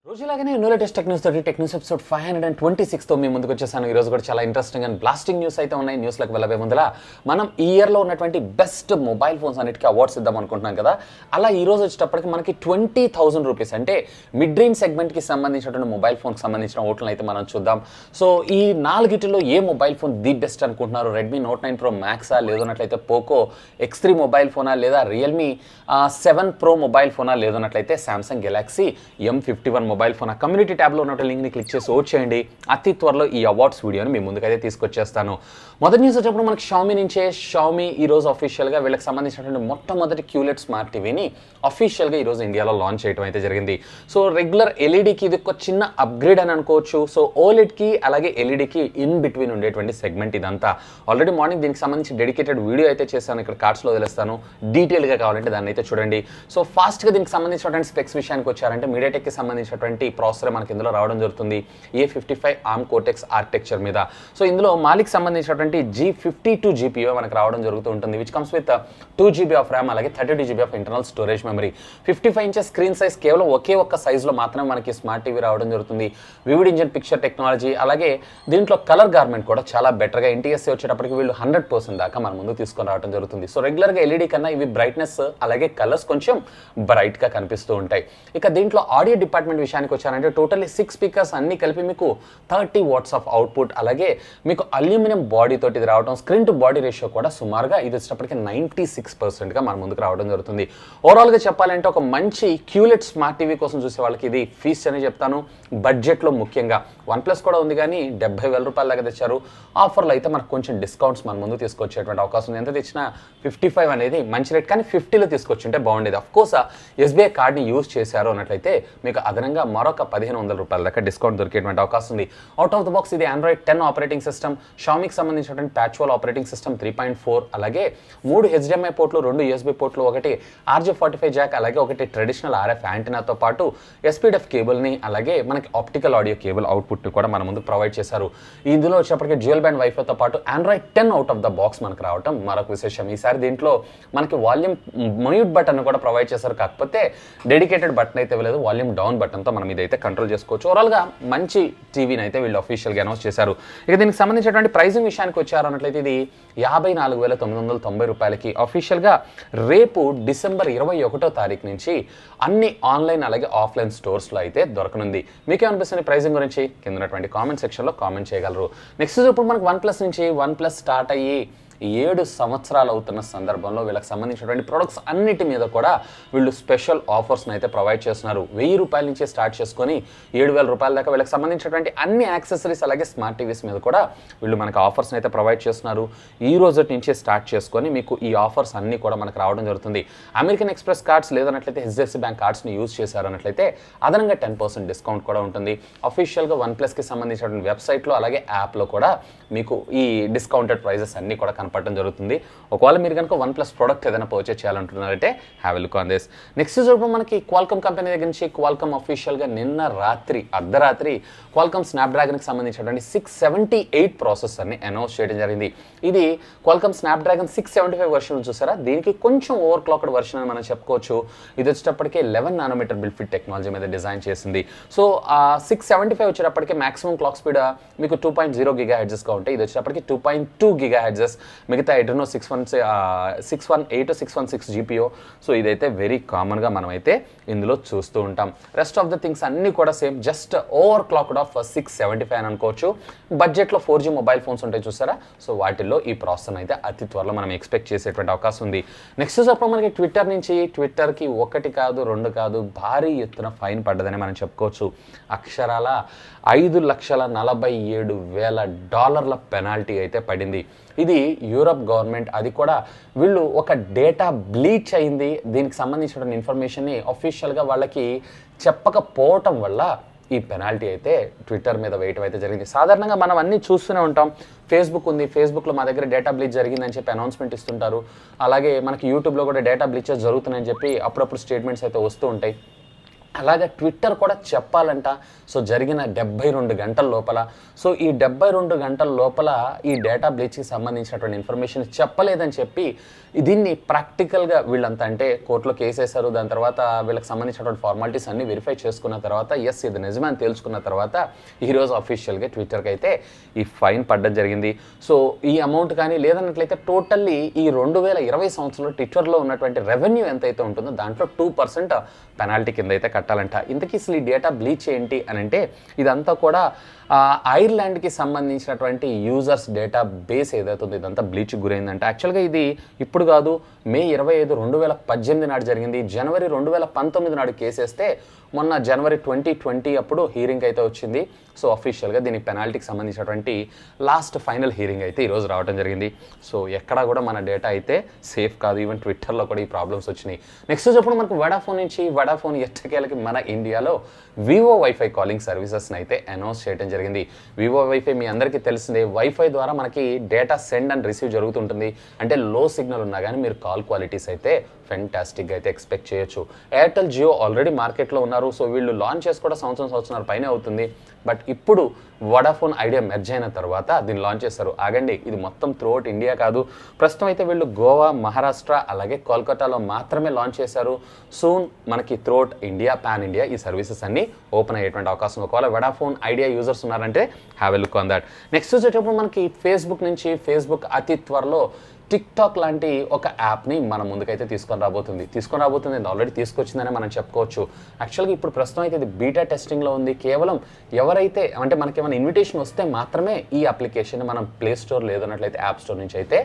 రోజులాగానే new latest tech news తోటి tech news episode 526తో మీ ముందుకు వచ్చేసాను. ఈ రోజు కూడా చాలా ఇంట్రెస్టింగ్ అండ్ బ్లాస్టింగ్ న్యూస్ అయితే ఉన్నాయి. న్యూస్లకు వెళ్ళబోయే ముందర మనం ఈ ఇయర్లో ఉన్నటువంటి బెస్ట్ మొబైల్ ఫోన్స్ అన్నిటికీ అవార్డ్స్ ఇద్దాం అనుకుంటున్నాం కదా. అలా ఈ రోజు వచ్చేటప్పటికి మనకి 20,000 రూపీస్ అంటే మిడ్ రేంజ్ సెగ్మెంట్కి సంబంధించినటువంటి మొబైల్ ఫోన్కి సంబంధించిన ఓట్లను అయితే మనం చూద్దాం. సో ఈ నాలుగిటిలో ఏ మొబైల్ ఫోన్ ది బెస్ట్ అనుకుంటున్నారు? రెడ్మీ నోట్ 9 ప్రో మ్యాక్సా, లేదన్నట్లయితే పోకో X3 మొబైల్ ఫోనా, లేదా రియల్మీ 7 ప్రో మొబైల్ ఫోనా, లేదన్నట్లయితే Samsung Galaxy M51 mobile phone. Community ట్యాబ్లో ఉన్న లింక్ని క్లిక్ చేసి ఓట్ చేయండి. అతి త్వరలో ఈ అవార్డ్స్ వీడియోని మీ ముందుకైతే తీసుకొచ్చేస్తాను. మొదటి న్యూస్ వచ్చేప్పుడు మనకి షామీ నుంచే. షామీ ఈరోజు అఫీషియల్గా వీళ్ళకి సంబంధించినటువంటి మొట్టమొదటి క్యూలెట్ స్మార్ట్ టీవీని అఫీషియల్గా ఈరోజు ఇండియాలో లాంచ్ చేయడం అయితే జరిగింది. సో రెగ్యులర్ ఎల్ఈడికి ఇది ఒక చిన్న అప్గ్రేడ్ అని అనుకోవచ్చు. సో ఓలెడ్కి అలాగే ఎల్ఈడికి ఇన్ బిట్వీన్ ఉండేటువంటి సెగ్మెంట్ ఇదంతా. ఆల్రెడీ మార్నింగ్ దీనికి సంబంధించి డెడికేటెడ్ వీడియో అయితే చేశాను, ఇక్కడ కార్డ్స్లో వదిలేస్తాను. డీటెయిల్గా కావాలంటే దాన్ని అయితే చూడండి. సో ఫాస్ట్గా దీనికి సంబంధించినటువంటి స్పెక్స్ విషయానికి వచ్చారంటే మీడియాటెక్కి సంబంధించినటువంటి ప్రాసెసర్ మనకి ఇందులో రావడం జరుగుతుంది. A55 ARM Cortex ఆర్కిటెక్చర్ మీద. సో ఇందులో మాలిక్ సంబంధించినటువంటి G52 GPU మనకు రావడం జరుగుతూ ఉంటుంది, which comes with 2 GB of RAM అలాగే 32 GB of internal storage memory. 55 inches screen size, కేవలం ఒకే ఒక్క సైజులో మాత్రమే మనకి స్మార్ట్ టీవీ రావడం జరుగుతుంది. వివిడ్ ఇంజన్ పిక్చర్ టెక్నాలజీ, అలాగే దీంట్లో కలర్ గార్మెంట్ కూడా చాలా బెటర్గా NTSC వచ్చేటప్పటికి వీళ్ళు 100% దాకా మన ముందు తీసుకొని రావడం జరుగుతుంది. సో రెగ్యులర్గా ఎల్ఈడి కన్నా ఇవి బ్రైట్నెస్ అలాగే కలర్స్ కొంచెం బ్రైట్గా కనిపిస్తూ ఉంటాయి. ఇక దీంట్లో ఆడియో డిపార్ట్మెంట్ విషయానికి వచ్చారంటే టోటల్లీ 6 స్పీకర్స్ అన్ని కలిపి మీకు 30 వాట్స్ ఆఫ్ అవుట్పుట్, అలాగే మీకు అల్యూమినియం బాడీ తోటి ఇది రావడం. స్క్రీన్ టు బాడీ రేషియో కూడా సుమారుగా ఇది వచ్చేటప్పటికి 96%గా మన ముందుకు రావడం జరుగుతుంది. ఓవరాల్గా చెప్పాలంటే ఒక మంచి క్యూలెట్ స్మార్ట్ టీవీ కోసం చూసే వాళ్ళకి ఇది ఫీస్ట్ అని చెప్తాను. బడ్జెట్లో ముఖ్యంగా OnePlus కూడా ఉంది, కానీ 70,000 రూపాయల దాకా తెచ్చారు. ఆఫర్లో అయితే మనకు కొంచెం డిస్కౌంట్స్ మన ముందు తీసుకొచ్చేటువంటి అవకాశం ఉంది. ఎంత తెచ్చినా 55 అనేది మంచి రేట్, కానీ 50లో తీసుకొచ్చింటే బాగుండేది. అఫ్కోర్స్ SBI కార్డ్ని యూజ్ చేశారు అన్నట్లయితే మీకు అదనంగా మరొక 1,500 రూపాయల దాకా డిస్కౌంట్ దొరికేటువంటి అవకాశం ఉంది. అవుట్ ఆఫ్ ద బాక్స్ ఇది Android 10 ఆపరేటింగ్ సిస్టమ్. షామీకి సంబంధించినటువంటి ప్యాచ్వల్ ఆపరేటింగ్ సిస్టమ్ 3.4, అలాగే 3 HDMI పోర్ట్లు, 2 USB పోర్ట్లు, ఒకటి RJ45 జాక్, అలాగే ఒకటి ట్రెడిషనల్ RF యాంటీనాతో పాటు SPDF కేబుల్ని, అలాగే మనకి ఆప్టికల్ ఆడియో కేబుల్ అవుట్పుట్ కూడా మన ముందు ప్రొవైడ్ చేశారు. ఇందులో వచ్చేప్పటికి డ్యూయల్ బ్యాండ్ వైఫైతో పాటు Android 10 out of the box మనకు రావడం మరొక విశేషం. ఈసారి దీంట్లో మనకి వాల్యూమ్ మ్యూట్ బటన్ కూడా ప్రొవైడ్ చేశారు, కాకపోతే డెడికేటెడ్ బటన్ అయితే ఇవ్వలేదు. వాల్యూమ్ డౌన్ బటన్తో మనం ఇదైతే కంట్రోల్ చేసుకోవచ్చు. ఓవరాల్గా మంచి టీవీని అయితే వీళ్ళు అఫీషియల్గా అనౌన్స్ చేశారు. ఇక దీనికి సంబంధించినటువంటి ప్రైజింగ్ విషయానికి వచ్చారు అన్నట్లయితే ఇది 54,990 రూపాయలకి అఫీషియల్గా రేపు డిసెంబర్ 21వ తారీఖు నుంచి అన్ని ఆన్లైన్ అలాగే ఆఫ్లైన్ స్టోర్స్లో అయితే దొరకనుంది. మీకేమనిపిస్తుంది ప్రైజింగ్ గురించి? కింద ఉన్నటువంటి కామెంట్ సెక్షన్లో కామెంట్ చేయగలరు. నెక్స్ట్ ఇప్పుడు మనకు OnePlus నుంచి OnePlus స్టార్ట్ అయ్యి 7 సంవత్సరాలు అవుతున్న సందర్భంలో వీళ్ళకి సంబంధించినటువంటి ప్రొడక్ట్స్ అన్నిటి మీద కూడా వీళ్ళు స్పెషల్ ఆఫర్స్ని అయితే ప్రొవైడ్ చేస్తున్నారు. 1000 రూపాయల నుంచి స్టార్ట్ చేసుకొని 7,000 రూపాయల దాకా వీళ్ళకి సంబంధించినటువంటి అన్ని యాక్సెసరీస్ అలాగే స్మార్ట్ టీవీస్ మీద కూడా వీళ్ళు మనకు ఆఫర్స్ని అయితే ప్రొవైడ్ చేస్తున్నారు. ఈ రోజు నుంచి స్టార్ట్ చేసుకొని మీకు ఈ ఆఫర్స్ అన్నీ కూడా మనకు రావడం జరుగుతుంది. అమెరికన్ ఎక్స్ప్రెస్ కార్డ్స్ లేదన్నట్లయితే HDFC బ్యాంక్ కార్డ్స్ని యూజ్ చేశారన్నట్లయితే అదనంగా 10% డిస్కౌంట్ కూడా ఉంటుంది. అఫీషియల్గా OnePlusకి సంబంధించినటువంటి వెబ్సైట్లో అలాగే యాప్లో కూడా మీకు ఈ డిస్కౌంటెడ్ ప్రైజెస్ అన్నీ కూడా కనపడటం జరుగుతుంది. ఒకవేళ మీరు కనుక OnePlus ప్రోడక్ట్ ఏదైనా పర్చేస్ చేయాలంటున్నారంటే have a look on this. Next చూడడం మనకి క్వాల్కమ్ కంపెనీ దగ్గర నుంచి క్వాల్కమ్ అఫీషియల్గా నిన్న అర్ధరాత్రి క్వాల్కమ్ స్నాప్డ్రాగన్కి సంబంధించినటువంటి 678 ప్రాసెసర్ని అనౌన్స్ చేయడం జరిగింది. ఇది క్వాల్కమ్ స్నాప్డ్రాగన్ 675 వర్షన్ చూసారా, దీనికి కొంచెం ఓవర్ క్లాక్డ్ వర్షన్ అని మనం చెప్పుకోవచ్చు. ఇది వచ్చేటప్పటికే 11 నానోమీటర్ బిల్డ్ ఫిట్ టెక్నాలజీ మీద డిజైన్ చేసింది. సో 675 వచ్చేటప్పటికే మాక్సిమం క్లాక్ స్పీడ్ మీకు 2.0 GHzగా ఉంటాయి. ఇది వచ్చేటప్పటికి 2.2 GHz. మిగతా ఎడ్రినో 618 616 GPU. సో ఇదైతే వెరీ కామన్గా మనమైతే ఇందులో చూస్తూ ఉంటాం. రెస్ట్ ఆఫ్ ద థింగ్స్ అన్నీ కూడా same, just over clocked of 675 అని అనుకోవచ్చు. బడ్జెట్లో 4G మొబైల్ ఫోన్స్ ఉంటాయి చూసారా, సో వాటిల్లో ఈ ప్రాసెస్ అయితే అతి త్వరలో మనం ఎక్స్పెక్ట్ చేసేటువంటి అవకాశం ఉంది. నెక్స్ట్ చెప్పడం మనకి ట్విట్టర్కి 1 కాదు 2 కాదు భారీ ఎత్తున ఫైన్ పడ్డదని మనం చెప్పుకోవచ్చు. అక్షరాల $5,47,000 పెనాల్టీ అయితే పడింది. ఇది యూరప్ గవర్నమెంట్, అది కూడా వీళ్ళు ఒక డేటా బ్లీచ్ అయింది, దీనికి సంబంధించిన ఇన్ఫర్మేషన్ని అఫీషియల్గా వాళ్ళకి చెప్పకపోవటం వల్ల ఈ పెనాల్టీ అయితే ట్విట్టర్ మీద వేయటం అయితే జరిగింది. సాధారణంగా మనం అన్నీ చూస్తూనే ఉంటాం. ఫేస్బుక్ ఉంది, ఫేస్బుక్లో మా దగ్గర డేటా బ్లీచ్ జరిగిందని చెప్పి అనౌన్స్మెంట్ ఇస్తుంటారు. అలాగే మనకి యూట్యూబ్లో కూడా డేటా బ్లీచెస్ జరుగుతున్నాయని చెప్పి అప్పుడప్పుడు స్టేట్మెంట్స్ అయితే వస్తూ ఉంటాయి. అలాగే ట్విట్టర్ కూడా చెప్పాలంట సో జరిగిన 72 గంటల లోపల సో ఈ 72 గంటల లోపల ఈ డేటా బ్లీచ్కి సంబంధించినటువంటి ఇన్ఫర్మేషన్ చెప్పలేదని చెప్పి దీన్ని ప్రాక్టికల్గా వీళ్ళంతా అంటే కోర్టులో కేసు వేశారు. దాని తర్వాత వీళ్ళకి సంబంధించినటువంటి ఫార్మాలిటీస్ అన్ని వెరిఫై చేసుకున్న తర్వాత ఎస్ ఇది నిజమే అని తెలుసుకున్న తర్వాత ఈరోజు అఫీషియల్గా ట్విట్టర్కి అయితే ఈ ఫైన్ పడ్డం జరిగింది. సో ఈ అమౌంట్ కానీ లేదన్నట్లయితే టోటల్లీ ఈ 2020 సంవత్సరంలో ట్విట్టర్లో ఉన్నటువంటి రెవెన్యూ ఎంతైతే ఉంటుందో దాంట్లో 2% పెనాల్టీ కింద అయితే కట్టాలంట. ఇంతకీ అసలు ఈ డేటా బ్లీచ్ ఏంటి అని అంటే ఇదంతా కూడా ఐర్లాండ్కి సంబంధించినటువంటి యూజర్స్ డేటా బేస్ ఏదైతే ఉందో ఇదంతా బ్లీచ్ గురైందంట. యాక్చువల్గా ఇది ఇప్పుడు కాదు, మే 25, 2018 నాడు జరిగింది. జనవరి 2019 నాడు కేసేస్తే మొన్న జనవరి 2020 అప్పుడు హీరింగ్ అయితే వచ్చింది. సో అఫీషియల్గా దీనికి పెనాల్టీకి సంబంధించినటువంటి లాస్ట్ ఫైనల్ హీరింగ్ అయితే ఈరోజు రావడం జరిగింది. సో ఎక్కడా కూడా మన డేటా అయితే సేఫ్ కాదు. ఈవెన్ ట్విట్టర్లో కూడా ఈ ప్రాబ్లమ్స్ వచ్చినాయి. నెక్స్ట్ చెప్పిన మనకు వడాఫోన్ నుంచి వడాఫోన్ ఎట్టకేలకి మన ఇండియాలో వివో వైఫై కాలింగ్ సర్వీసెస్ని అయితే అనౌన్స్ చేయడం జరిగింది. వివో వైఫై మీ అందరికీ తెలిసిందే, వైఫై ద్వారా మనకి డేటా సెండ్ అండ్ రిసీవ్ జరుగుతుంటుంది. అంటే లో సిగ్నల్ ఉన్నా కానీ మీరు కాల్ క్వాలిటీస్ అయితే ఫెంటాస్టిక్గా అయితే ఎక్స్పెక్ట్ చేయొచ్చు. ఎయిర్టెల్ జియో ఆల్రెడీ మార్కెట్లో ఉన్నారు. సో వీళ్ళు లాంచ్ చేసి కూడా సంవత్సరం పైనే అవుతుంది. బట్ ఇప్పుడు వడాఫోన్ ఐడియా మెర్జ్ అయిన తర్వాత దీన్ని లాంచ్ చేస్తారు. ఆగండి, ఇది మొత్తం త్రూఅవుట్ ఇండియా కాదు. ప్రస్తుతం అయితే వీళ్ళు గోవా, మహారాష్ట్ర అలాగే కోల్కతాలో మాత్రమే లాంచ్ చేశారు. సూన్ మనకి త్రూఅవుట్ ఇండియా, పాన్ ఇండియా ఈ సర్వీసెస్ అన్ని ఓపెన్ అయ్యేటువంటి అవకాశం. ఒకవేళ వడాఫోన్ ఐడియా యూజర్స్ ఉన్నారంటే have a look on that. Next వచ్చేటప్పుడు మనకి ఫేస్బుక్ నుంచి ఫేస్బుక్ అతి త్వరలో టిక్టాక్ లాంటి ఒక యాప్ని మన ముందుకైతే తీసుకొని రాబోతుంది. ఆల్రెడీ తీసుకొచ్చిందనే మనం చెప్పుకోవచ్చు. యాక్చువల్గా ఇప్పుడు ప్రస్తుతం అయితే ఇది బీటా టెస్టింగ్లో ఉంది. కేవలం ఎవరైతే అంటే మనకి ఏమైనా ఇన్విటేషన్ వస్తే మాత్రమే ఈ అప్లికేషన్ మనం ప్లే స్టోర్ లేదన్నట్లయితే యాప్ స్టోర్ నుంచి అయితే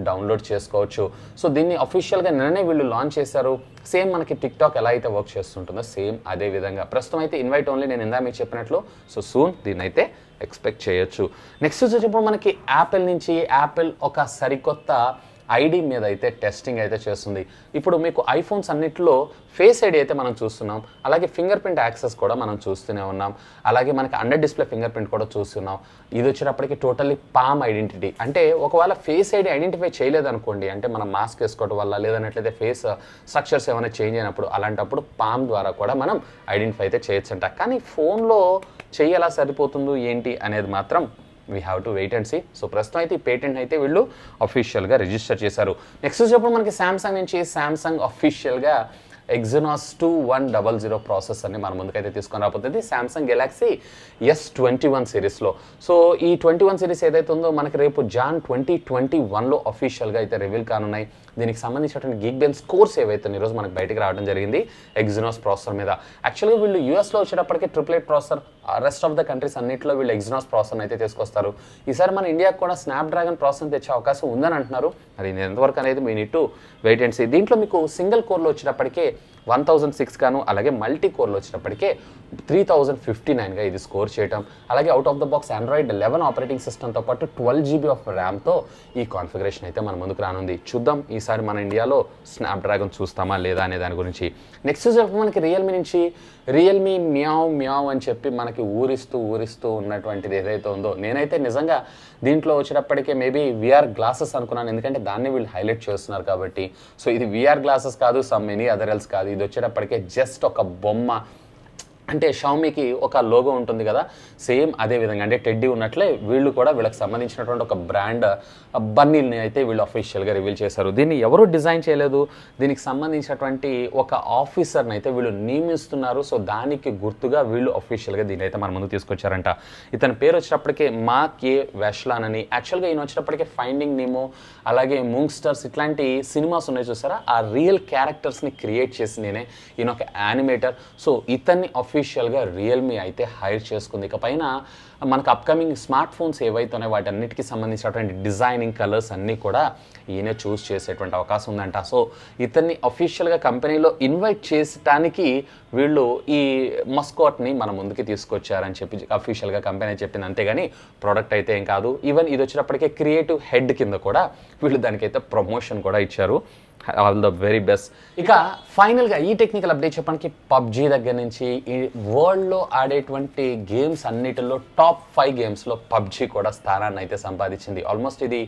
డౌన్లోడ్ చేసుకోవచ్చు. సో దీన్ని అఫీషియల్గా నిన్ననే వీళ్ళు లాంచ్ చేశారు. సేమ్ మనకి టిక్టాక్ ఎలా అయితే వర్క్ చేస్తుంటుందో సేమ్ అదే విధంగా. ప్రస్తుతం అయితే ఇన్వైట్ ఓన్లీ, నేను ఇందా మీకు చెప్పినట్లు. సో సూన్ దీన్ని అయితే ఎక్స్పెక్ట్ చేయొచ్చు. నెక్స్ట్ వచ్చేటప్పుడు మనకి యాపిల్ నుంచి యాపిల్ ఒక సరికొత్త ఐడి మీద అయితే టెస్టింగ్ అయితే చేస్తుంది. ఇప్పుడు మీకు ఐఫోన్స్ అన్నిటిలో ఫేస్ ఐడి అయితే మనం చూస్తున్నాం, అలాగే ఫింగర్ ప్రింట్ యాక్సెస్ కూడా మనం చూస్తూనే ఉన్నాం, అలాగే మనకి అండర్ డిస్ప్లే ఫింగర్ ప్రింట్ కూడా చూస్తున్నాం. ఇది వచ్చేటప్పటికి టోటల్లీ పామ్ ఐడెంటిటీ. అంటే ఒకవేళ ఫేస్ ఐడి ఐడెంటిఫై చేయలేదనుకోండి, అంటే మనం మాస్క్ వేసుకోవడం వల్ల లేదన్నట్లయితే ఫేస్ స్ట్రక్చర్స్ ఏమైనా చేంజ్ అయినప్పుడు అలాంటప్పుడు పామ్ ద్వారా కూడా మనం ఐడెంటిఫై అయితే చేయొచ్చంట. కానీ ఫోన్లో ఎలా సరిపోతుందో ఏంటి అనేది మాత్రం we have to wait and see. So ప్రస్తుతం అయితే ఈ పేటెంట్ అయితే వీళ్ళు అఫీషియల్గా రిజిస్టర్ చేశారు. నెక్స్ట్ చెప్పడం మనకి శాంసంగ్ నుంచి శాంసంగ్ అఫీషియల్గా Exynos 2100 ప్రాసెసర్ని మన ముందుకైతే తీసుకొని రాబోతుంది శాంసంగ్ గెలాక్సీ S21 సిరీస్లో. సో ఈ 21 సిరీస్ ఏదైతే ఉందో మనకి రేపు జాన్ 2021లో అఫీషియల్గా అయితే రివీల్ కానున్నాయి. దీనికి సంబంధించినటువంటి గీక్బెంచ్ స్కోర్స్ ఏవైతే ఈరోజు మనకు బయటికి రావడం జరిగింది Exynos ప్రాసెసర్ మీద. యాక్చువల్గా వీళ్ళు యూఎస్లో వచ్చేటప్పటికి 888 processor, rest of the countries అన్నింటిలో వీళ్ళు Exynos ప్రాసెసర్ని అయితే తీసుకొస్తారు. ఈసారి మన ఇండియాకి కూడా స్నాప్డ్రాగన్ ప్రాసెసర్ తెచ్చే అవకాశం ఉందని అంటున్నారు. మరి ఎంతవరకు అనేది మీ need to wait and see. దీంట్లో మీకు సింగిల్ కోర్లో వచ్చేటప్పటికే 1006 గాను, అలాగే మల్టీ కోర్లో వచ్చినప్పటికే 3059గా ఇది స్కోర్ చేయటం. అలాగే out of the box Android 11 operating సిస్టమ్తో పాటు 12 GB ఆఫ్ ర్యామ్తో ఈ కాన్ఫిగరేషన్ అయితే మన ముందుకు రానుంది. చూద్దాం ఈసారి మన ఇండియాలో స్నాప్డ్రాగన్ చూస్తామా లేదా అనే దాని గురించి. నెక్స్ట్ చెప్పి మనకి రియల్మీ నుంచి రియల్మీ మ్యావ్ అని చెప్పి మనకి ఊరిస్తూ ఉన్నటువంటిది ఏదైతే ఉందో, నేనైతే నిజంగా దీంట్లో వచ్చేటప్పటికే మేబీ VR గ్లాసెస్ అనుకున్నాను, ఎందుకంటే దాన్ని వీళ్ళు హైలైట్ చేస్తున్నారు కాబట్టి. సో ఇది VR గ్లాసెస్ కాదు, సమ్ మెనీ అదర్ ఎల్స్ కాదు. ఇది వచ్చేటప్పటికే జస్ట్ ఒక బొమ్మ, అంటే షామీకి ఒక లోగో ఉంటుంది కదా, సేమ్ అదే విధంగా అంటే టెడ్డీ ఉన్నట్లే వీళ్ళు కూడా వీళ్ళకి సంబంధించినటువంటి ఒక బ్రాండ్ బన్నీల్ని అయితే వీళ్ళు అఫీషియల్గా రివీల్ చేశారు. దీన్ని ఎవరు డిజైన్ చేయలేదు, దీనికి సంబంధించినటువంటి ఒక ఆఫీసర్ని అయితే వీళ్ళు నియమిస్తున్నారు. సో దానికి గుర్తుగా వీళ్ళు అఫీషియల్గా దీన్ని అయితే మన ముందుకు తీసుకొచ్చారంట. ఇతని పేరు వచ్చేటప్పటికే మార్క్ ఏ వెష్లాన్ అని. యాక్చువల్గా ఈయన వచ్చేటప్పటికే ఫైండింగ్ నీమో, అలాగే మూంగ్స్టర్స్ ఇట్లాంటి సినిమాస్ ఉన్నాయి చూసారా, ఆ రియల్ క్యారెక్టర్స్ని క్రియేట్ చేసి నేనే ఈయన ఒక యానిమేటర్. సో ఇతన్ని అఫీషియల్గా రియల్మీ అయితే హైర్ చేసుకుంది. ఇకపైన మనకు అప్కమింగ్ స్మార్ట్ ఫోన్స్ ఏవైతే ఉన్నాయో వాటన్నిటికీ సంబంధించినటువంటి డిజైనింగ్ కలర్స్ అన్నీ కూడా ఈయన చూస్ చేసేటువంటి అవకాశం ఉందంట. సో ఇతన్ని అఫీషియల్గా కంపెనీలో ఇన్వైట్ చేసడానికి వీళ్ళు ఈ మస్కాట్ని మన ముందుకి తీసుకొచ్చారని చెప్పి అఫీషియల్గా కంపెనీ చెప్పింది. అంతేగాని ప్రోడక్ట్ అయితే ఏం కాదు. ఈవెన్ ఇది వచ్చేటప్పటికే క్రియేటివ్ హెడ్ కింద కూడా వీళ్ళు దానికైతే ప్రమోషన్ కూడా ఇచ్చారు. All the very best. ఇక ఫైనల్గా ఈ టెక్నికల్ అప్డేట్ చెప్పడానికి పబ్జీ దగ్గర నుంచి ఈ వరల్డ్లో ఆడేటువంటి గేమ్స్ అన్నిటిలో టాప్ 5 గేమ్స్లో పబ్జీ కూడా స్థానాన్ని అయితే సంపాదించింది. ఆల్మోస్ట్ ఇది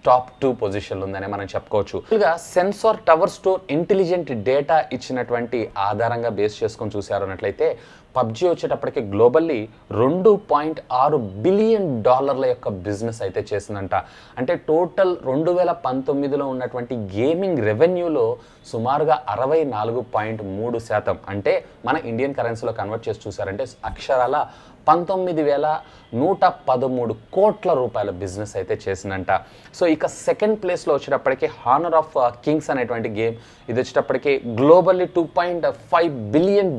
టాప్ 2 పొజిషన్లు ఉందనే మనం చెప్పుకోవచ్చు. ఇక sensor tower store intelligent data ఇచ్చినటువంటి ఆధారంగా బేస్ చేసుకొని చూసారు అన్నట్లయితే పబ్జీ వచ్చేటప్పటికి గ్లోబల్లీ $2.6 బిలియన్ యొక్క బిజినెస్ అయితే చేసిందంట. అంటే టోటల్ 2019లో ఉన్నటువంటి గేమింగ్ రెవెన్యూలో సుమారుగా 64.3%, అంటే మన ఇండియన్ కరెన్సీలో కన్వర్ట్ చేసి చూసారంటే అక్షరాల 19,113 కోట్ల రూపాయల బిజినెస్ అయితే చేసిందంట. సో ఇక సెకండ్ ప్లేస్లో వచ్చేటప్పటికి హానర్ ఆఫ్ కింగ్స్ అనేటువంటి గేమ్, ఇది వచ్చేటప్పటికి గ్లోబల్లీ $2.5 బిలియన్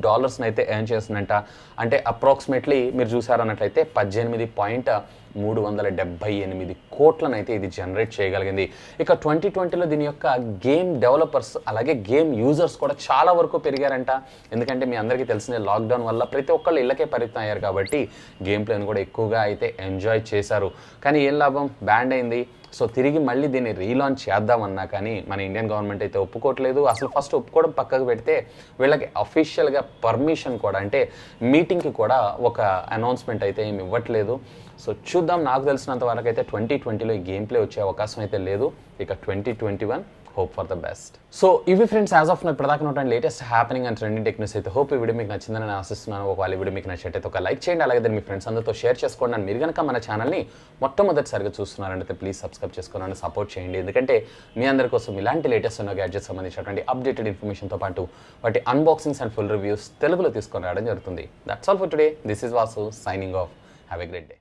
అయితే ఎర్న్ చేసిందంట. అంటే అప్రాక్సిమేట్లీ మీరు చూసారన్నట్లయితే 18,378 కోట్లనైతే ఇది జనరేట్ చేయగలిగింది. ఇక 2020లో దీని యొక్క గేమ్ డెవలపర్స్ అలాగే గేమ్ యూజర్స్ కూడా చాలా వరకు పెరిగారంట. ఎందుకంటే మీ అందరికీ తెలిసిన లాక్డౌన్ వల్ల ప్రతి ఒక్కళ్ళు ఇళ్ళకే పరిమితం అయ్యారు కాబట్టి గేమ్ ప్లేని కూడా ఎక్కువగా అయితే ఎంజాయ్ చేశారు. కానీ ఏం లాభం, బ్యాండ్ అయింది. సో తిరిగి మళ్ళీ దీన్ని రీలాంచ్ చేద్దామన్నా కానీ మన ఇండియన్ గవర్నమెంట్ అయితే ఒప్పుకోవట్లేదు. అసలు ఫస్ట్ ఒప్పుకోవడం పక్కకు పెడితే వీళ్ళకి అఫీషియల్గా పర్మిషన్ కూడా, అంటే మీటింగ్కి కూడా ఒక అనౌన్స్మెంట్ అయితే ఏమి ఇవ్వట్లేదు. సో చూద్దాం. నాకు తెలిసినంత వరకు అయితే 2020లో ఈ గేమ్ ప్లే వచ్చే అవకాశం అయితే లేదు. ఇక 2021 hope for the best. So ఇవి ఫ్రెండ్స్ యాజ్ ఆఫ్ ఇప్పుడు దాకా ఉన్నటువంటి latest happening and trending techniques అయితే. హోప్ ఈ వీడియో మీకు నచ్చిందని నేను ఆశిస్తున్నాను. ఒకవేళ ఈ వీడియో మీకు నచ్చినట్టయితే ఒక లైక్ చేయండి, అలాగే మీ ఫ్రెండ్స్ అందరితో షేర్ చేసుకోండి. అండ్ మీరు కనుక మన ఛానల్ని మొట్టమొదటిసారిగా చూస్తున్నారంటే ప్లీజ్ సబ్స్క్రైబ్ చేసుకోండి, సపోర్ట్ చేయండి. ఎందుకంటే మీ అందరి కోసం ఇలాంటి లేటెస్ట్ ఉన్న గ్యాడ్జెట్స్ సంబంధించినటువంటి అప్డేటెడ్ ఇన్ఫర్మేషన్తో పాటు వాటి అన్బాక్సింగ్స్ అండ్ ఫుల్ రివ్యూస్ తెలుగులో తీసుకొని రావడం జరుగుతుంది. That's all for today. This is Vasu signing off. Have a great day.